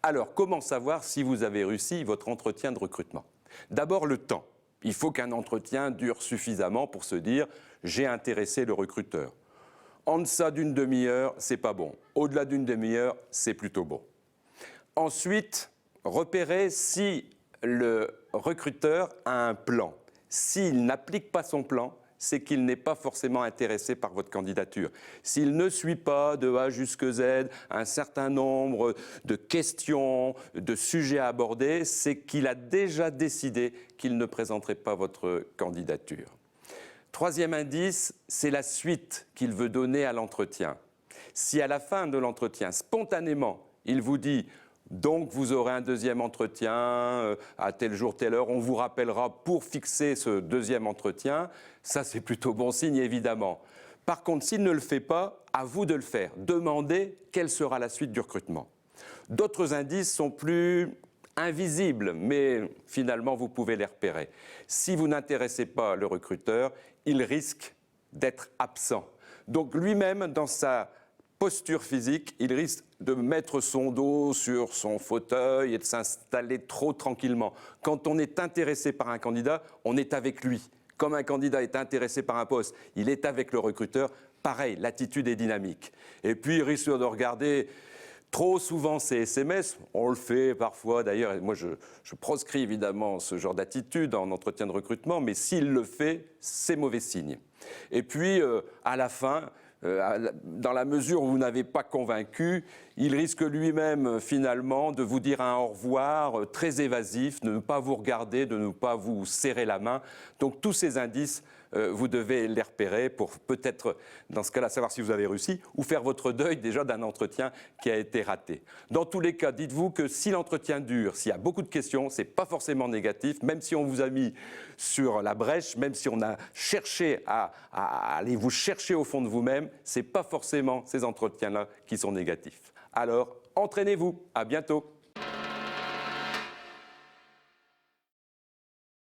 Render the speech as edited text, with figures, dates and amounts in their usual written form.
Alors, comment savoir si vous avez réussi votre entretien de recrutement? D'abord, le temps. Il faut qu'un entretien dure suffisamment pour se dire « j'ai intéressé le recruteur ». En deçà d'une demi-heure, c'est pas bon. Au-delà d'une demi-heure, c'est plutôt bon. Ensuite, repérez si le recruteur a un plan. S'il n'applique pas son plan, c'est qu'il n'est pas forcément intéressé par votre candidature. S'il ne suit pas de A jusqu'à Z un certain nombre de questions, de sujets à aborder, c'est qu'il a déjà décidé qu'il ne présenterait pas votre candidature. Troisième indice, c'est la suite qu'il veut donner à l'entretien. Si à la fin de l'entretien, spontanément, il vous dit « donc vous aurez un deuxième entretien à tel jour, telle heure, on vous rappellera pour fixer ce deuxième entretien », ça c'est plutôt bon signe évidemment. Par contre, s'il ne le fait pas, à vous de le faire. Demandez quelle sera la suite du recrutement. D'autres indices sont plus invisibles, mais finalement vous pouvez les repérer. Si vous n'intéressez pas le recruteur, il risque d'être absent. Donc lui-même, dans sa posture physique, il risque de mettre son dos sur son fauteuil et de s'installer trop tranquillement. Quand on est intéressé par un candidat, on est avec lui. Comme un candidat est intéressé par un poste, il est avec le recruteur. Pareil, l'attitude est dynamique. Et puis, il risque de regarder trop souvent ses SMS. On le fait parfois, d'ailleurs. Moi, je proscris évidemment ce genre d'attitude en entretien de recrutement, mais s'il le fait, c'est mauvais signe. Et puis, à la fin, dans la mesure où vous n'avez pas convaincu, il risque lui-même finalement de vous dire un au revoir très évasif, de ne pas vous regarder, de ne pas vous serrer la main. Donc tous ces indices, vous devez les repérer pour peut-être, dans ce cas-là, savoir si vous avez réussi ou faire votre deuil déjà d'un entretien qui a été raté. Dans tous les cas, dites-vous que si l'entretien dure, s'il y a beaucoup de questions, ce n'est pas forcément négatif, même si on vous a mis sur la brèche, même si on a cherché à aller vous chercher au fond de vous-même, ce n'est pas forcément ces entretiens-là qui sont négatifs. Alors, entraînez-vous. À bientôt.